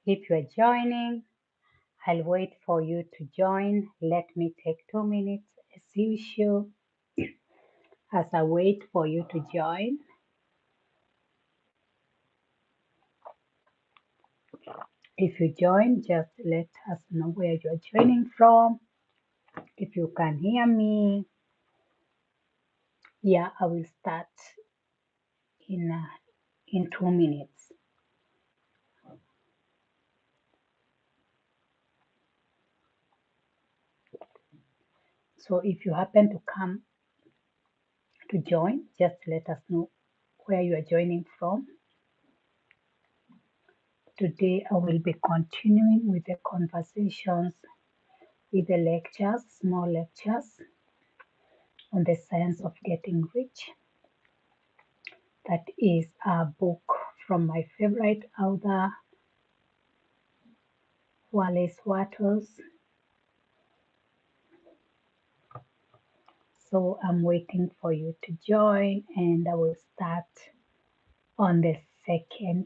If you are joining, I'll wait for you to join. Let me take 2 minutes as usual as I wait for you to join. If you join, just let us know where you're joining from. If you can hear me, yeah, I will start in uh, in 2 minutes. So if you happen to come to join, just let us know where you are joining from. Today I will be continuing with the conversations with the lectures, small lectures on the science of getting rich. That is a book from my favorite author, Wallace Wattles. So I'm waiting for you to join and I will start on the 2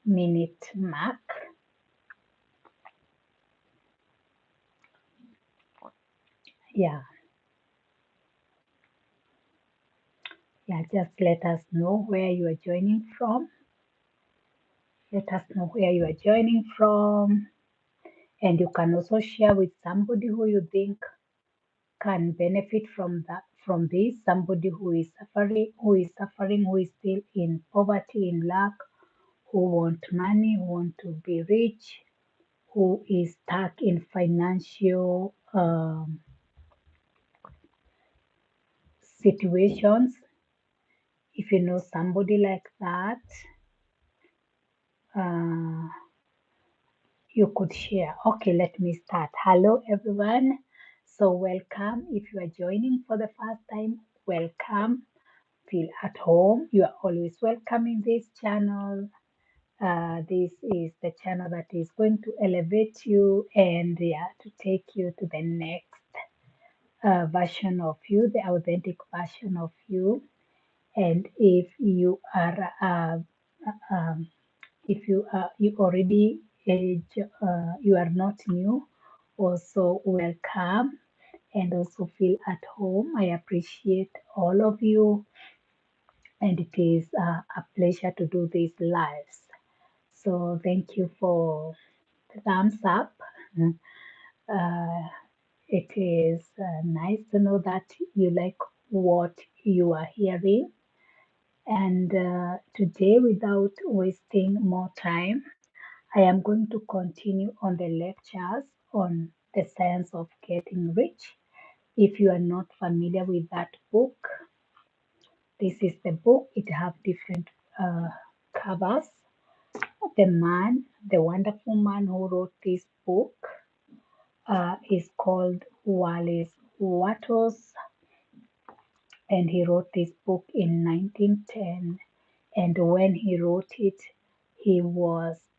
minute mark. Yeah, just let us know where you are joining from. Let us know where you are joining from. And you can also share with somebody who you think can benefit from this, somebody who is suffering, who is still in poverty, in lack, who want money, who want to be rich, who is stuck in financial situations. If you know somebody like that, uh, you could share. Okay, let me start. Hello, everyone. So, welcome. If you are joining for the first time, welcome. Feel at home. You are always welcome in this channel. This is the channel that is going to elevate you and to take you to the next version of you, the authentic version of you. And um, if you already you are not new, also welcome and also feel at home. I appreciate all of you, and it is a pleasure to do these lives. So thank you for the thumbs up. Uh, it is nice to know that you like what you are hearing. And today, without wasting more time, I am going to continue on the lectures on the science of getting rich. If you are not familiar with that book, this is the book. It have different covers. The wonderful man who wrote this book is called Wallace Wattles, and he wrote this book in 1910. And when he wrote it,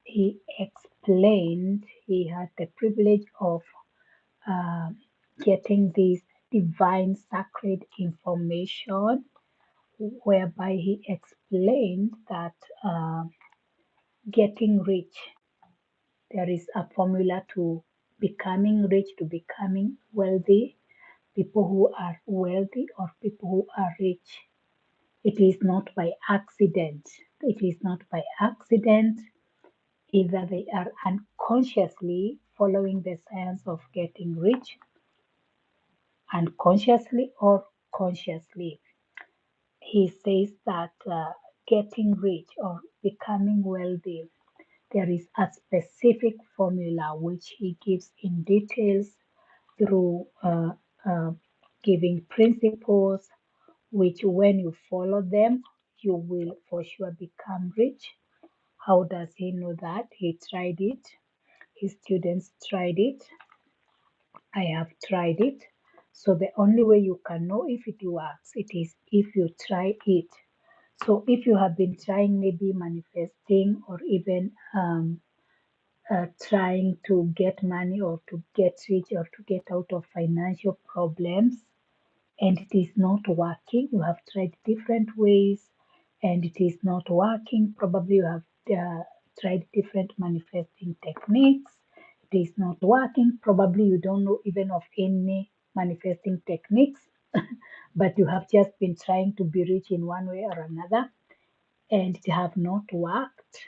he explained, he had the privilege of uh, getting this divine sacred information, whereby he explained that getting rich, there is a formula to becoming rich, to becoming wealthy. People who are wealthy or people who are rich, it is not by accident. It is not by accident. Either they are unconsciously following the science of getting rich, unconsciously or consciously. He says that getting rich or becoming wealthy, there is a specific formula which he gives in details through uh, giving principles, which when you follow them, you will for sure become rich. How does he know that? He tried it. His students tried it. I have tried it. So the only way you can know if it works, it is if you try it. So if you have been trying maybe manifesting or even trying to get money or to get rich or to get out of financial problems and it is not working, you have tried different ways and it is not working, probably you have tried different manifesting techniques. It is not working. Probably you don't know even of any manifesting techniques, but you have just been trying to be rich in one way or another and it have not worked.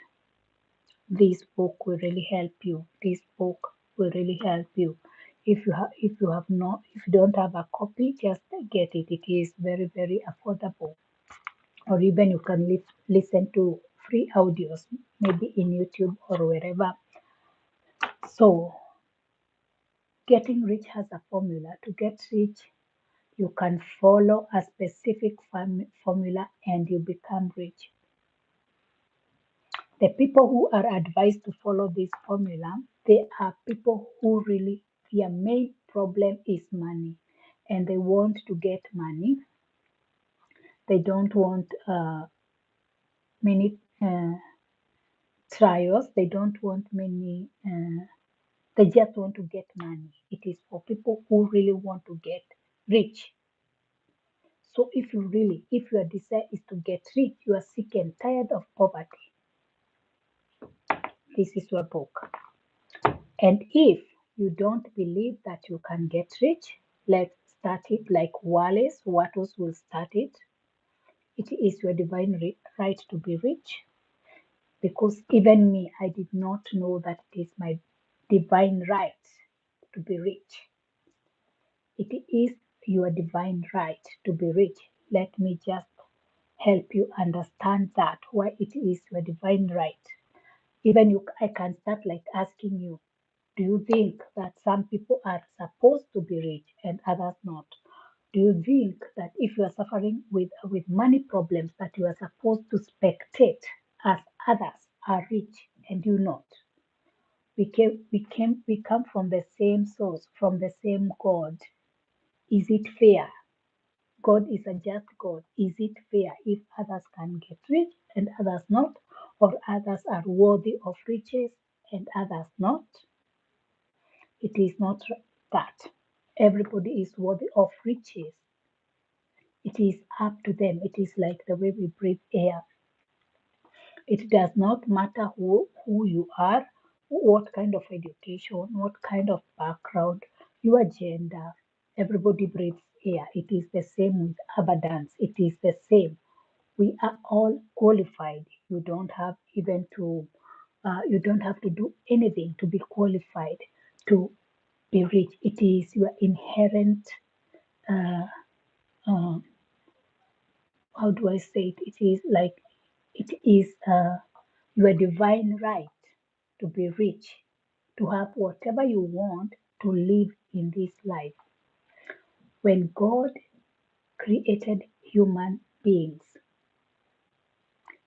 This book will really help you. This book will really help you. If you don't have a copy, just get it. It is very, very affordable. Or even you can listen to free audios, maybe in YouTube or wherever. So, getting rich has a formula. To get rich, you can follow a specific formula and you become rich. The people who are advised to follow this formula, they are people who really, their main problem is money and they want to get money. They don't want many trials. They don't want many, they just want to get money. It is for people who really want to get rich. So if your desire is to get rich, you are sick and tired of poverty, this is your book. And if you don't believe that you can get rich, let's start it like Wallace Wattles will start it. It is your divine right to be rich. Because even me, I did not know that it is my divine right to be rich. It is your divine right to be rich. Let me just help you understand that, why it is your divine right. Even I can start like asking you, do you think that some people are supposed to be rich and others not? Do you think that if you are suffering with money problems that you are supposed to spectate as others are rich and you not? We come from the same source, from the same God. Is it fair? God is a just God. Is it fair if others can get rich and others not, or others are worthy of riches and others not? It is not that. Everybody is worthy of riches. It is up to them. It is like the way we breathe air. It does not matter who you are, what kind of education, what kind of background, your gender. Everybody breathes air. It is the same with abundance. It is the same. We are all qualified. You don't have to do anything to be qualified to be rich. It is your inherent, uh, uh, how do I say it? It is your divine right to be rich, to have whatever you want to live in this life. When God created human beings,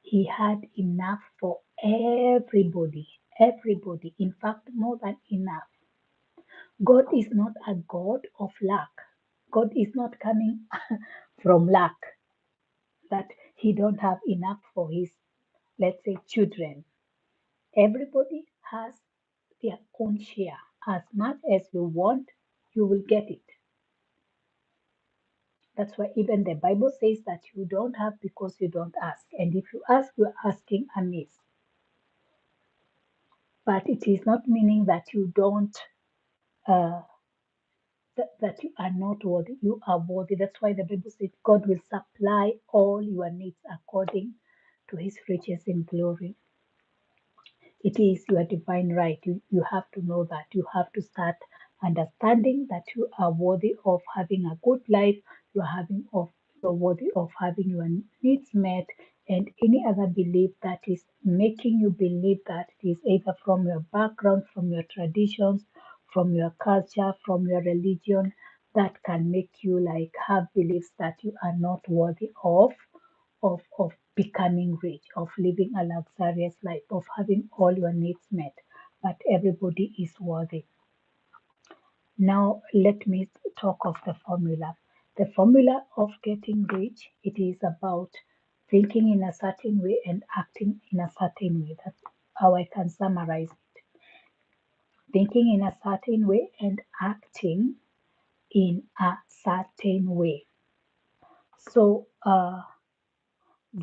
He had enough for everybody. Everybody, in fact, more than enough. God is not a God of lack. God is not coming from lack, that He don't have enough for His, let's say, children. Everybody has their own share. As much as you want, you will get it. That's why even the Bible says that you don't have because you don't ask. And if you ask, you're asking amiss. But it is not meaning that you don't, uh, that you are not worthy. You are worthy. That's why the Bible says God will supply all your needs according to His riches in glory. It is your divine right. You have to know that. You have to start understanding that you are worthy of having a good life. You're worthy of having your needs met, and any other belief that is making you believe that it is either from your background, from your traditions, from your culture, from your religion, that can make you like have beliefs that you are not worthy of becoming rich, of living a luxurious life, of having all your needs met. But everybody is worthy. Now let me talk of the formula. The formula of getting rich, it is about thinking in a certain way and acting in a certain way. That's how I can summarize it. Thinking in a certain way and acting in a certain way. So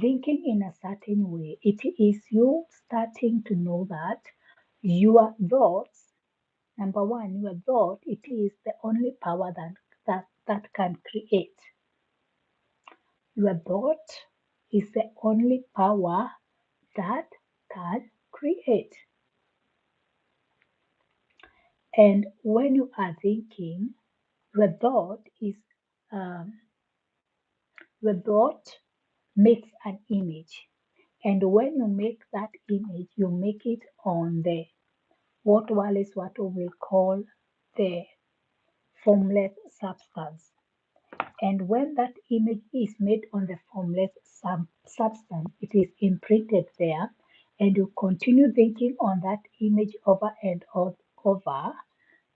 Thinking in a certain way, it is you starting to know that your thoughts, number one, your thought, it is the only power that can create. Your thought is the only power that can create. And when you are thinking, your thought is um, your thought makes an image. And when you make that image, you make it on the what Wallace Watto will call the formless substance. And when that image is made on the formless substance, it is imprinted there, and you continue thinking on that image over and over,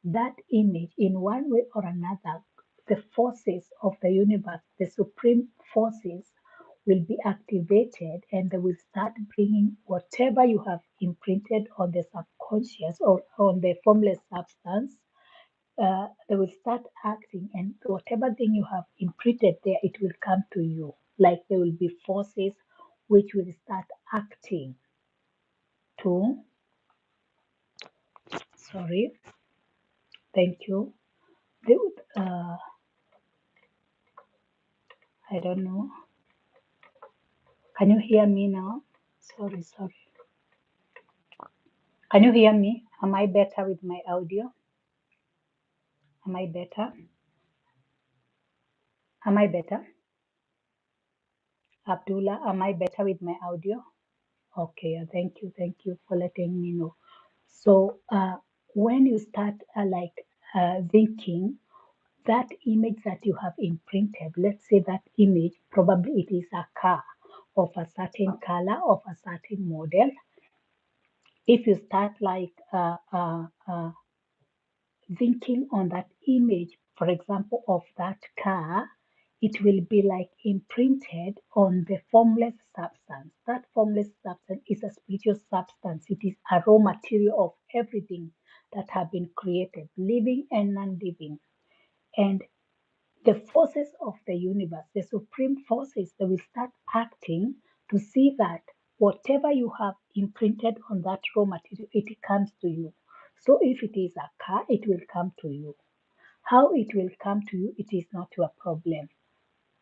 that image in one way or another, the forces of the universe, the supreme forces, will be activated and they will start bringing whatever you have imprinted on the subconscious or on the formless substance. They will start acting, and whatever thing you have imprinted there, it will come to you. Like there will be forces which will start acting to, sorry, thank you. They would, I don't know. Can you hear me now? Sorry, sorry. Can you hear me? Am I better with my audio? Am I better? Am I better? Abdullah, am I better with my audio? Okay, thank you. Thank you for letting me know. So, when you start thinking, that image that you have imprinted, let's say that image, probably it is a car of a certain color, of a certain model. If you start thinking on that image, for example, of that car, it will be like imprinted on the formless substance. That formless substance is a spiritual substance. It is a raw material of everything that have been created, living and non-living. And the forces of the universe, the supreme forces, they will start acting to see that whatever you have imprinted on that raw material, it comes to you. So if it is a car, it will come to you. How it will come to you, it is not your problem.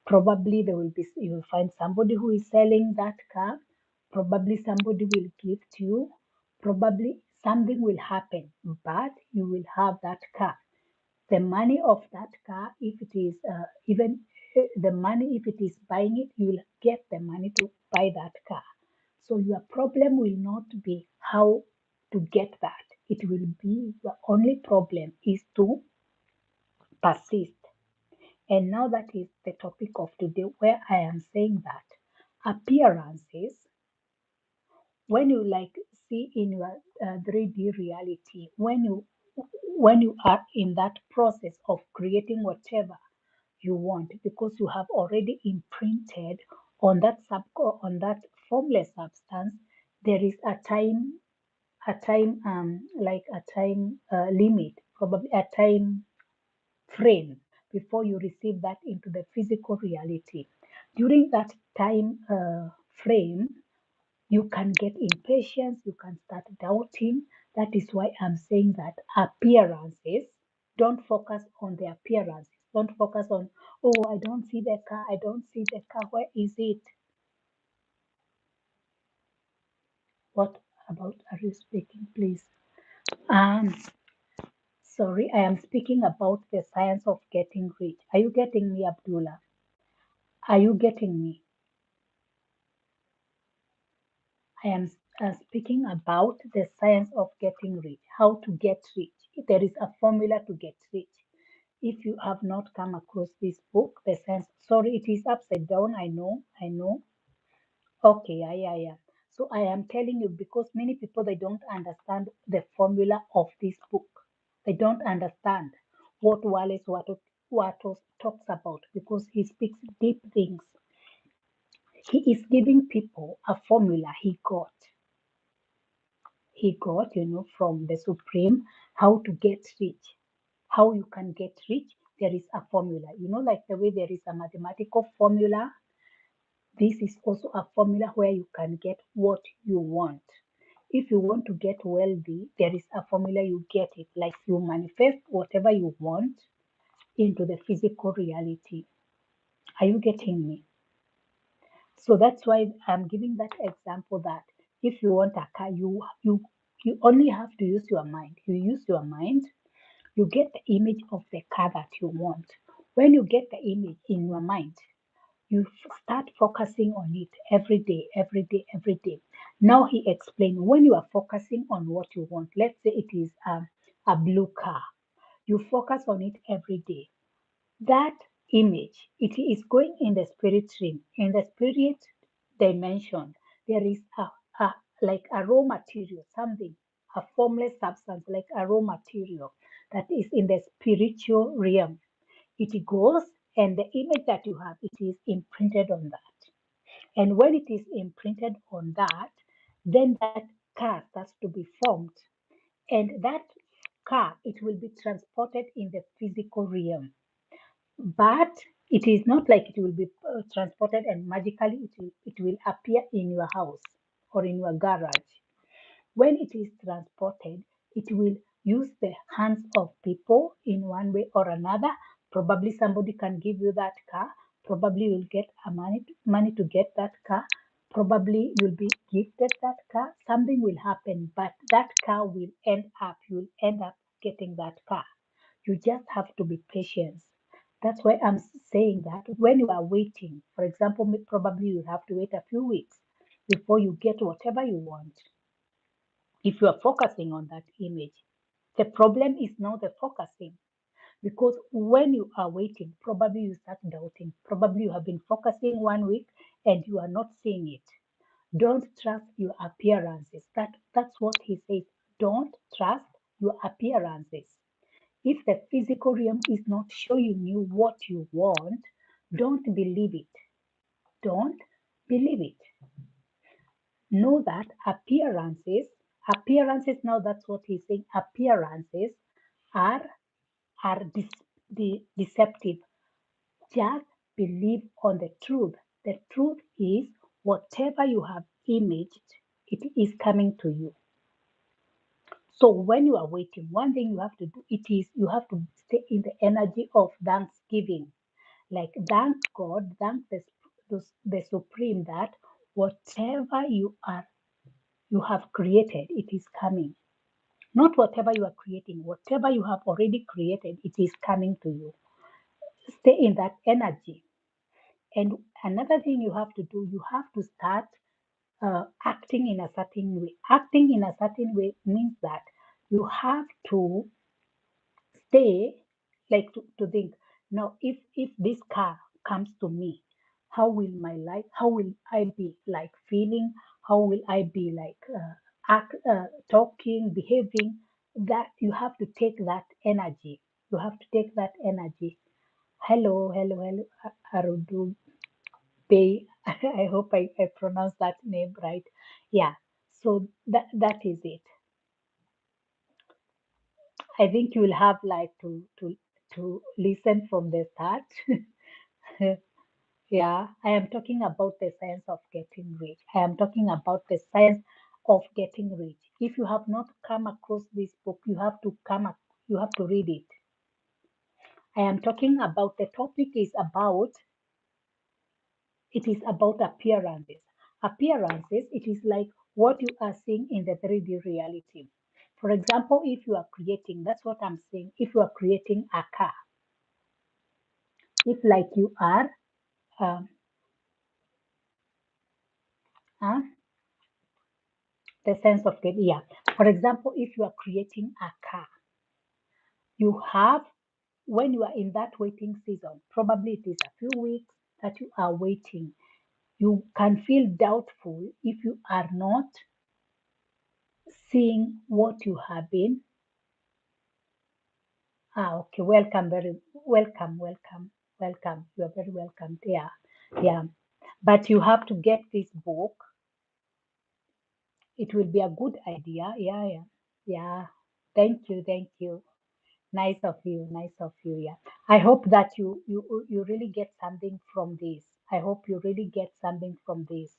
Probably there will be you will find somebody who is selling that car. Probably somebody will give to you. Probably something will happen, but you will have that car. The money of that car, if it is even the money, if it is buying it, you will get the money to buy that car. So your problem will not be how to get that. It will be the only problem is to persist. And now that is the topic of today, where I am saying that appearances, when you like see in your 3D reality, when you are in that process of creating whatever you want, because you have already imprinted on that on that formless substance, there is a time limit, probably a time frame before you receive that into the physical reality. During that time frame, you can get impatient, you can start doubting. That is why I'm saying that appearances, don't focus on the appearances. Don't focus on, oh, I don't see the car, I don't see the car, where is it? What about are you speaking, please? Um, Sorry, I am speaking about the science of getting rich. Are you getting me, Abdullah? Are you getting me? I am speaking about the science of getting rich, how to get rich. There is a formula to get rich. If you have not come across this book, the science, sorry, it is upside down. I know. Okay, yeah. So I am telling you because many people they don't understand the formula of this book. They don't understand what Watto talks about because he speaks deep things. He is giving people a formula he got, from the Supreme, how to get rich, how you can get rich. There is a formula, like the way there is a mathematical formula. This is also a formula where you can get what you want. If you want to get wealthy, there is a formula you get it, like you manifest whatever you want into the physical reality. Are you getting me? So that's why I'm giving that example that if you want a car, you only have to use your mind. You use your mind, you get the image of the car that you want. When you get the image in your mind, you start focusing on it every day, every day, every day. Now he explained when you are focusing on what you want, let's say it is a blue car, you focus on it every day. That image, it is going in the spirit realm, in the spirit dimension. There is a like a raw material, something, a formless substance like a raw material that is in the spiritual realm. It goes and the image that you have, it is imprinted on that. And when it is imprinted on that, then that car starts to be formed. And that car, it will be transported in the physical realm. But it is not like it will be transported and magically it will appear in your house or in your garage. When it is transported, it will use the hands of people in one way or another. Probably somebody can give you that car. Probably you'll get a money to get that car. Probably you'll be gifted that car. Something will happen, but that car will you'll end up getting that car. You just have to be patient. That's why I'm saying that when you are waiting, for example, probably you have to wait a few weeks before you get whatever you want if you are focusing on that image. The problem is not the focusing because when you are waiting, probably you start doubting. Probably you have been focusing 1 week and you are not seeing it. Don't trust your appearances. That's what he says. Don't trust your appearances. If the physical realm is not showing you what you want, don't believe it. Don't believe it. Know that appearances, now that's what he's saying, appearances are deceptive. Just believe on the truth. The truth is whatever you have imaged, it is coming to you. So when you are waiting, one thing you have to do, it is you have to stay in the energy of thanksgiving. Like thank God, thank the supreme that whatever you have created, it is coming. Not whatever you are creating, whatever you have already created, it is coming to you. Stay in that energy. And another thing you have to do, you have to start acting in a certain way. Acting in a certain way means that you have to stay, like to think, now if this car comes to me, how will my life, how will I be like feeling? How will I be like talking, behaving? That you have to take that energy. You have to take that energy. Hello, hello, hello, Arudu Bay. I hope I pronounced that name right. Yeah. So that is it. I think you will have like to listen from the start. Yeah, I am talking about the science of getting rich. I am talking about the science of getting rich. If you have not come across this book, you have to read it. I am talking about the topic is about it is about appearances. Appearances, it is like what you are seeing in the 3D reality. For example, if you are creating, that's what I'm saying. If you are creating a car, if like you are um, uh, the sense of get, yeah. For example, if you are creating a car, you have when you are in that waiting season, probably it is a few weeks that you are waiting. You can feel doubtful if you are not seeing what you have been. Okay, welcome, very welcome, welcome, welcome. You are very welcome. Yeah, yeah. But you have to get this book. It will be a good idea. Yeah, yeah, yeah. Thank you, thank you. Nice of you, nice of you. Yeah. I hope that you really get something from this. I hope you really get something from this.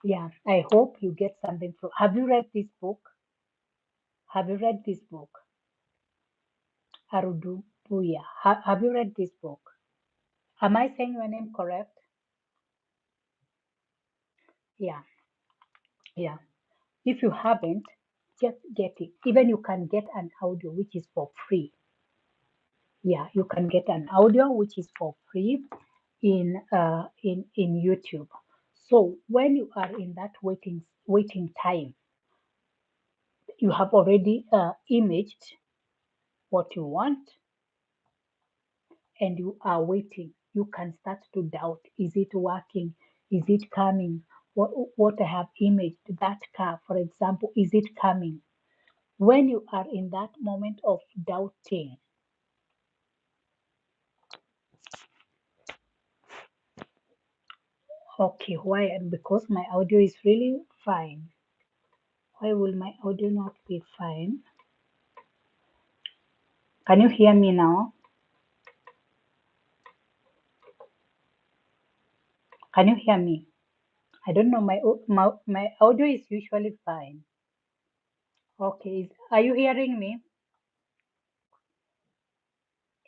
Yeah, I hope you get something from. Have you read this book? Have you read this book? Arudubuya. Have you read this book? Am I saying your name correct? Yeah, yeah. If you haven't, just get it. Even you can get an audio which is for free. Yeah, you can get an audio which is for free in YouTube. So when you are in that waiting time, you have already imaged what you want and you are waiting. You can start to doubt: is it working? Is it coming? What I have imaged, that car, for example, is it coming? When you are in that moment of doubting, okay, why? Because my audio is really fine. Why will my audio not be fine? Can you hear me now? Can you hear me? I don't know. My audio is usually fine. Okay, are you hearing me?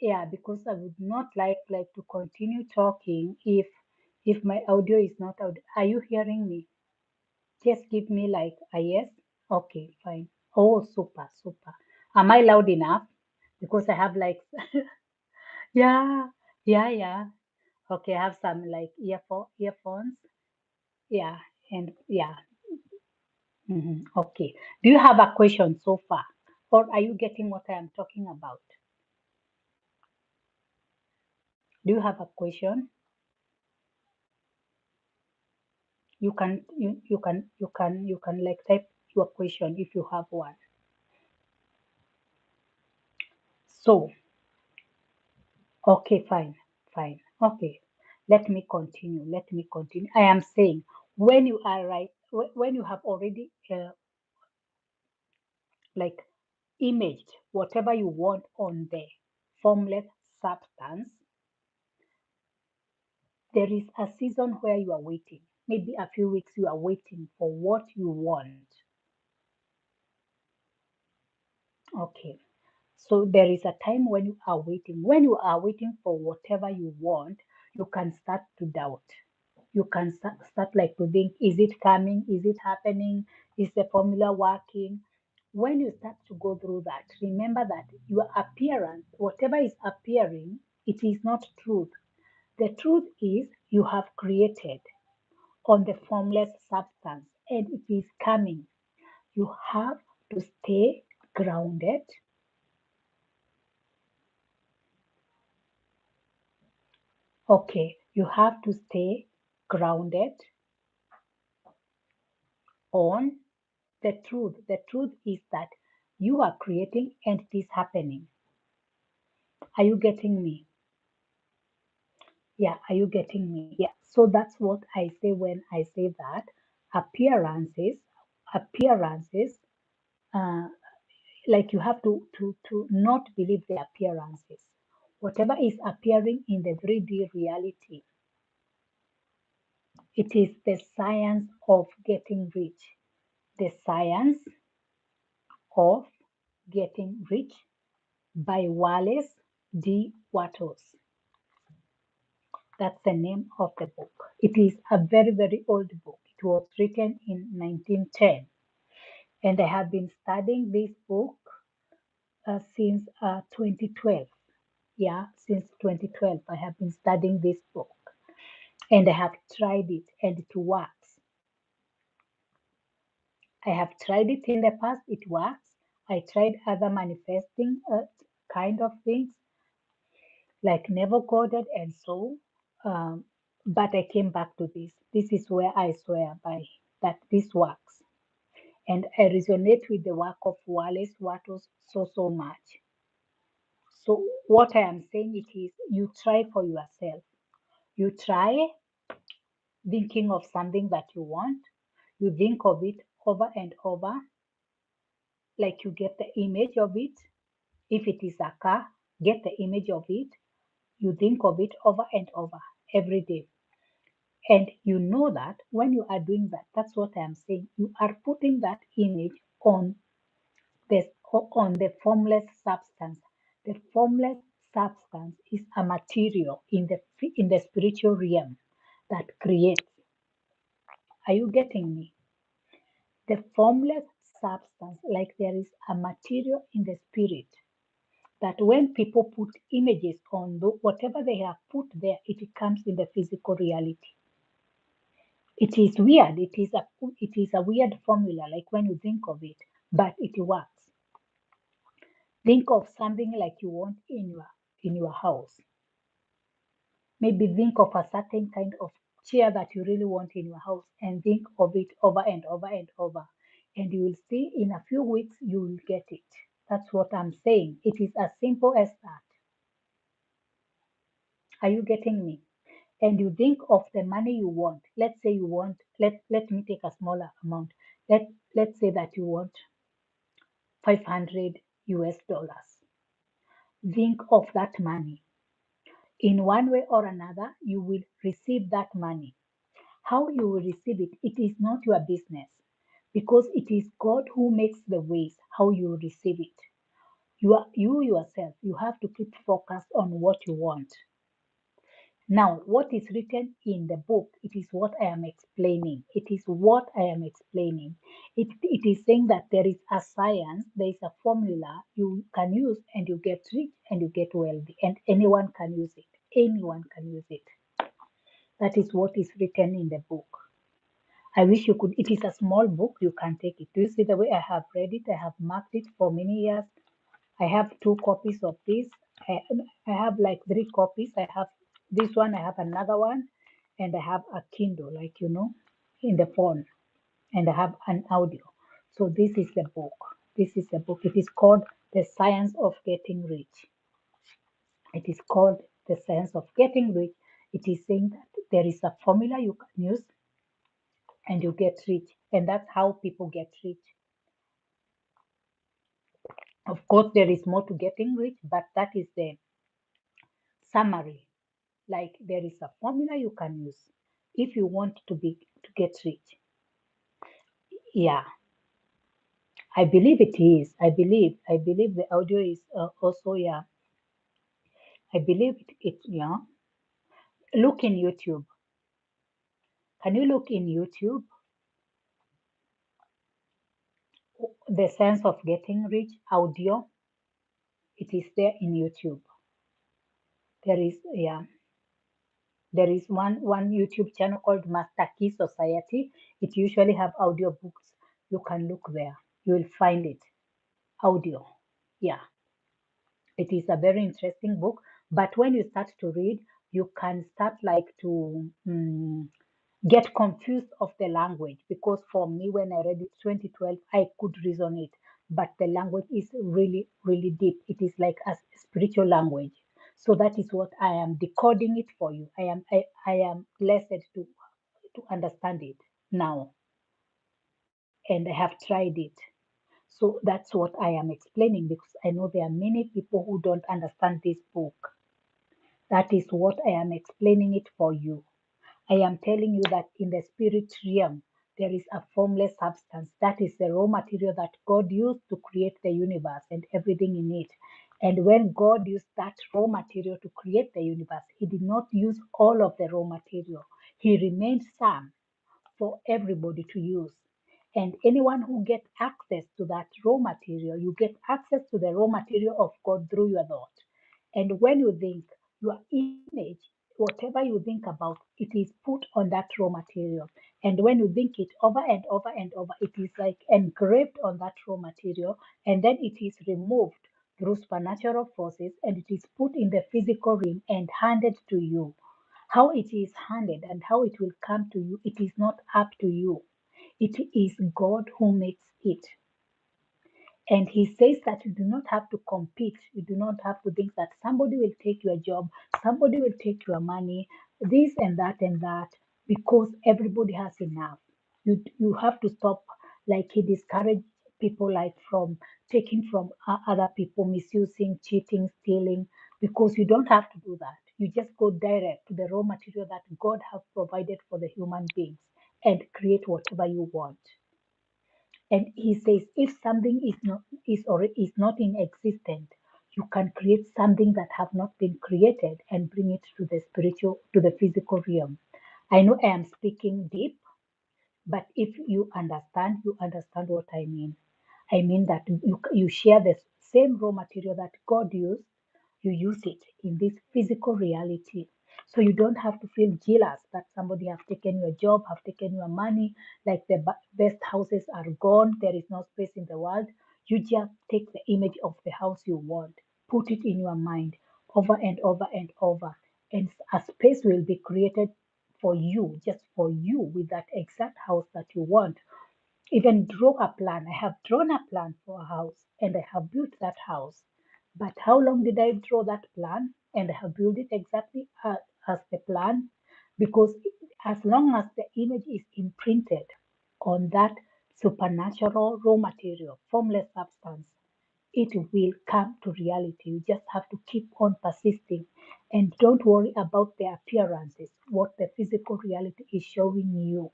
Yeah, because I would not like to continue talking if my audio is not out. Are you hearing me? Just give me like a yes. Okay, fine. Oh, super, super. Am I loud enough? Because I have like yeah, yeah. Okay, I have some like earphones. Yeah, and yeah. Okay. Do you have a question so far? Or are you getting what I am talking about? Do you have a question? You can like type your question if you have one. So, okay, fine. Okay. Let me continue. I am saying when you are right, when you have already like imaged whatever you want on the formless substance, there is a season where you are waiting. Maybe a few weeks you are waiting for what you want. Okay. So there is a time when you are waiting. When you are waiting for whatever you want, you can start to doubt. You can start like to think, is it coming? Is it happening? Is the formula working? When you start to go through that, remember that your appearance, whatever is appearing, it is not truth. The truth is you have created on the formless substance and it is coming. You have to stay grounded. Okay, you have to stay grounded on the truth. The truth is that you are creating and it is happening. Are you getting me? Yeah, are you getting me? Yeah. So that's what I say when I say that appearances, uh, like you have to not believe the appearances. Whatever is appearing in the 3D reality, it is the science of getting rich. The science of Getting Rich by Wallace D. Wattles. That's the name of the book. It is a very, very old book. It was written in 1910. And I have been studying this book since 2012. Yeah, since 2012, I have been studying this book. And I have tried it and it works. I have tried it in the past, it works. I tried other manifesting kind of things like never coded and so um, but I came back to this is where I swear by that this works and I resonate with the work of Wallace Wattles so much. So what I am saying it is you try for yourself. You try thinking of something that you want. You think of it over and over, like you get the image of it. If it is a car, get the image of it. You think of it over and over, every day. And you know that when you are doing that, that's what I am saying. You are putting that image on this on the formless substance. The formless substance is a material in the spiritual realm that creates. Are you getting me? The formless substance, like there is a material in the spirit that when people put images on whatever they have put there, it comes in the physical reality. It is weird. It is a weird formula, like when you think of it, but it works. Think of something like you want in your house. Maybe think of a certain kind of chair that you really want in your house and think of it over and over and over. And you will see in a few weeks you will get it. That's what I'm saying. It is as simple as that. Are you getting me? And you think of the money you want. Let's say you want, let me take a smaller amount. Let's say that you want 500 US dollars. Think of that money. In one way or another, you will receive that money. How you will receive it, it is not your business because it is God who makes the ways how you will receive it. You yourself, you have to keep focused on what you want. Now, what is written in the book, it is what I am explaining. It is what I am explaining. It is saying that there is a science, there is a formula you can use and you get rich and you get wealthy, and anyone can use it. Anyone can use it. That is what is written in the book. I wish you could. It is a small book, you can take it. Do you see the way I have read it? I have marked it for many years. I have 2 copies of this. I, I have like 3 copies. I have this one, I have another one, and I have a Kindle, like in the phone, and I have an audio. So this is the book. This is the book. It is called The Science of Getting Rich. It is called The Science of Getting Rich. It is saying that there is a formula you can use and you get rich, and that's how people get rich. Of course, there is more to getting rich, but that is the summary. Like there is a formula you can use if you want to get rich. Yeah, I believe it is. I believe the audio is also, yeah. I believe it. Yeah. Look in YouTube. Can you look in YouTube? The Sense of Getting Rich audio. It is there in YouTube. There is, yeah. There is one YouTube channel called Master Key Society. It usually have audio books. You can look there. You will find it. Audio. Yeah. It is a very interesting book. But when you start to read, you can start like to get confused of the language, because for me when I read it 2012 I could reason it, but the language is really really deep. It is like a spiritual language. So that is what I am decoding it for you. I am blessed to understand it now, and I have tried it. So that's what I am explaining, because I know there are many people who don't understand this book. That is what I am explaining it for you. I am telling you that in the spirit realm, there is a formless substance. That is the raw material that God used to create the universe and everything in it. And when God used that raw material to create the universe, He did not use all of the raw material. He remained some for everybody to use. And anyone who gets access to that raw material, you get access to the raw material of God through your thought. And when you think, your image, whatever you think about, it is put on that raw material. And when you think it over and over and over, it is like engraved on that raw material, and then it is removed through supernatural forces and it is put in the physical realm and handed to you. How it is handed and how it will come to you, it is not up to you. It is God who makes it. And He says that you do not have to compete. You do not have to think that somebody will take your job, somebody will take your money, this and that, because everybody has enough. You have to stop, like He discouraged people like from taking from other people, misusing, cheating, stealing, because you don't have to do that. you just go direct to the raw material that God has provided for the human beings and create whatever you want. And he says, if something is not in existence, you can create something that have not been created and bring it to the spiritual, to the physical realm. I know I am speaking deep, but if you understand what I mean. I mean that you share the same raw material that God used, you use it in this physical reality. So you don't have to feel jealous that somebody have taken your job, have taken your money, like the best houses are gone, there is no space in the world. You just take the image of the house you want, put it in your mind over and over and over, and a space will be created for you, just for you, with that exact house that you want. Even draw a plan. I have drawn a plan for a house and I have built that house. But how long did I draw that plan and I have built it exactly as the plan? Because as long as the image is imprinted on that supernatural raw material, formless substance, it will come to reality. You just have to keep on persisting and don't worry about the appearances, what the physical reality is showing you,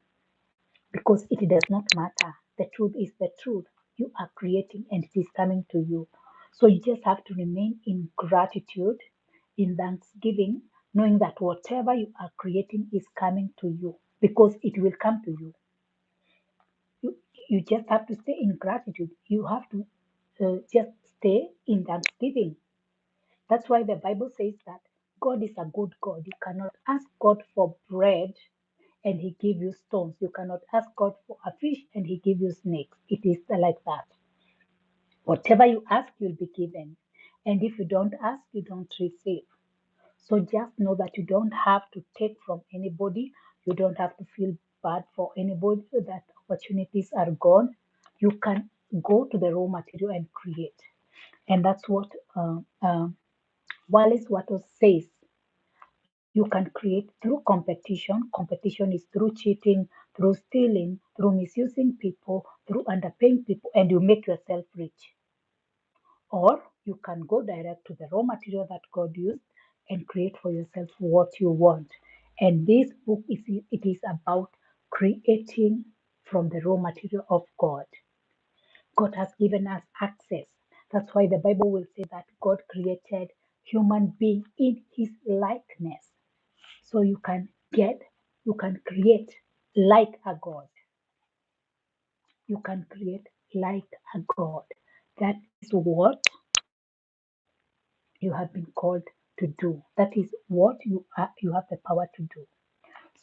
because it does not matter. The truth is the truth. You are creating and it is coming to you. So you just have to remain in gratitude, in thanksgiving, knowing that whatever you are creating is coming to you because it will come to you. You, you just have to stay in gratitude. You have to just stay in thanksgiving. That's why the Bible says that God is a good God. You cannot ask God for bread and he give you stones. You cannot ask God for a fish and he give you snakes. It is like that. Whatever you ask, you'll be given. And if you don't ask, you don't receive. So just know that you don't have to take from anybody. You don't have to feel bad for anybody that opportunities are gone. You can go to the raw material and create. And that's what Wallace Watts says. You can create through competition. Competition is through cheating, through stealing, through misusing people, through underpaying people, and you make yourself rich. Or you can go direct to the raw material that God used and create for yourself what you want. And this book it is about creating from the raw material of God. God has given us access. That's why the Bible will say that God created human being in his likeness. So you can create like a God. You can create like a God. That is what you have been called to do. That is what you have the power to do.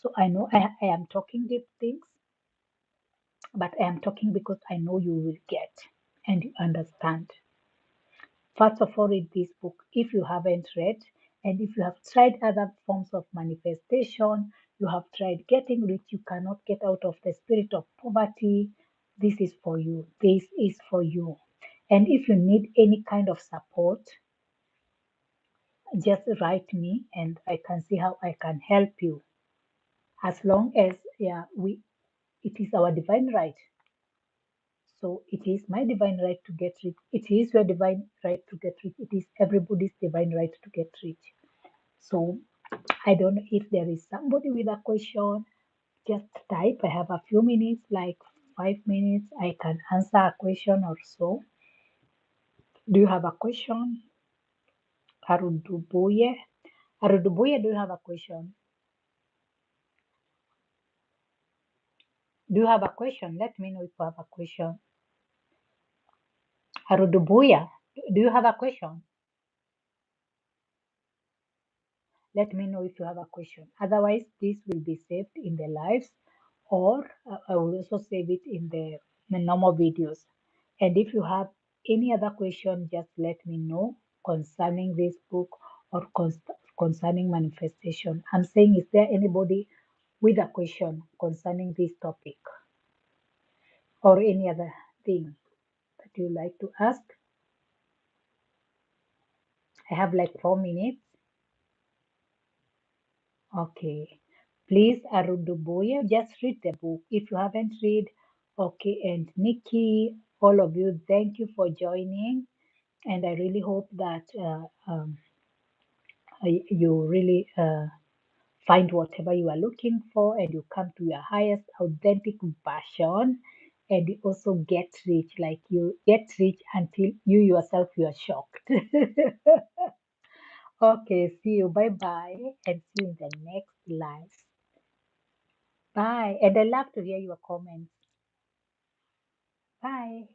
So I know I am talking deep things, but I am talking because I know you will get and you understand. First of all, read this book if you haven't read, and if you have tried other forms of manifestation, you have tried getting rich, you cannot get out of the spirit of poverty. This is for you. This is for you. And if you need any kind of support, just write me and I can see how I can help you. As long as it is our divine right. So it is my divine right to get rich. It is your divine right to get rich. It is everybody's divine right to get rich. So I don't know if there is somebody with a question. Just type. I have a few minutes, like 5 minutes. I can answer a question or so. Do you have a question? Arudubuye. Arudubuye, do you have a question? Do you have a question? Let me know if you have a question. Arudubuya, do you have a question? Let me know if you have a question. Otherwise, this will be saved in the lives, or I will also save it in the normal videos. And if you have any other question, just let me know concerning this book or concerning manifestation. I'm saying, is there anybody with a question concerning this topic or any other thing that you like to ask? I have like 4 minutes. Okay. Please, Aruduboye, just read the book. If you haven't read, okay, and Nikki, all of you, thank you for joining. And I really hope that you really find whatever you are looking for and you come to your highest authentic version, and you also get rich, like you get rich until you yourself you are shocked. Okay, see you. Bye bye, and see you in the next live. Bye. And I love to hear your comments. Bye.